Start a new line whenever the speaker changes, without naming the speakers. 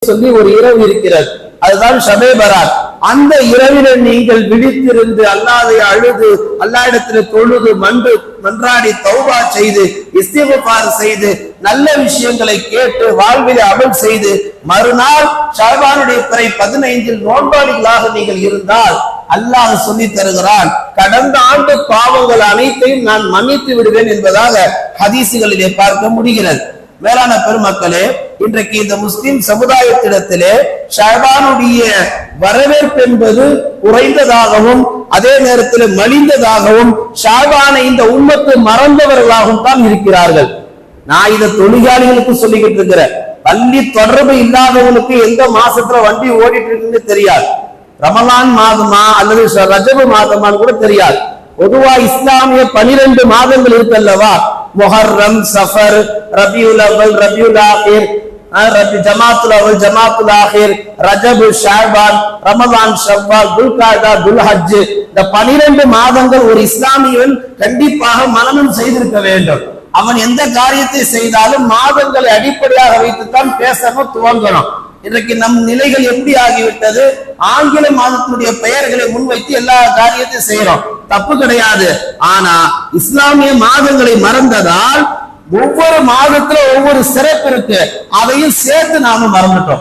சொல்லி ஒரு இரவு இருக்கிறது, அதுதான் ஷபே பராத். அந்த இரவில நீங்கள் விழித்திருந்து அல்லாஹ்வை அழுது அல்லாஹ்விடத்தில் தொழுது மன்றாடி தௌபா செய்து இஸ்திக்ஃபார் செய்து நல்ல விஷயங்களை கேட்டு வாழ்வில் அமல் செய்து மறுநாள் ஷஅபானுடைய பிறை 15 நோன்பாளிகளாக நீங்கள் இருந்தால் அல்லாஹ் சொல்லி தருகிறான், கடந்த ஆண்டு பாவங்கள் அனைத்தையும் நான் மன்னித்து விடுவேன் என்பதாக ஹதீசுகளிலே பார்க்க முடிகிறது. மேலான பெருமக்களே, இன்றைக்கு இந்த முஸ்லிம் சமுதாயத்திடத்திலே ஷஅபானுடைய வரவேற்பு என்பது குறைந்ததாகவும் அதே நேரத்தில் மலிந்ததாகவும் ஷஅபானை இந்த உம்மத்து மறந்தவர்களாகவும் தான் இருக்கிறார்கள். நான் இதை தொழிலாளிகளுக்கு சொல்லிக்கிட்டு இருக்கிறேன். பள்ளி தொடர்பு இல்லாதவங்களுக்கு எந்த மாசத்துல வண்டி ஓடிட்டு இருக்குன்னு தெரியாது. ரமலான் மாதமா அல்லது ரஜபு மாதமான்னு கூட தெரியாது. பொதுவா இஸ்லாமிய 12 மாதங்கள் இருக்கு அல்லவா, முஹர்ரம், சஃபர், ரபியுல் அவ்வல், ரபியுல் ஆகிர், ஜமாத்துல் அவ்வல், ஜமாத்துல் ஆகிர், ரஜபு, ஷஅபான், ரமலான், ஷவ்வால், துல்காதா, துல்ஹஜ், இந்த 12 மாதங்கள் ஒரு இஸ்லாமியன் கண்டிப்பாக மனனம் செய்திருக்க வேண்டும். அவன் எந்த காரியத்தை செய்தாலும் மாதங்களை அடிப்படையாக வைத்துத்தான் பேசணும், துவங்கணும். இன்றைக்கு நம் நிலைகள் எப்படி ஆகிவிட்டது, ஆங்கில மாதத்தினுடைய பெயர்களை முன்வைத்து எல்லா காரியத்தையும் செய்யறோம். தப்பு கிடையாது. ஆனா இஸ்லாமிய மாதங்களை மறந்ததால் ஒவ்வொரு மாதத்துல ஒவ்வொரு சிறப்பு இருக்கு, அதையும் சேர்த்து நாம மறந்துட்டோம்.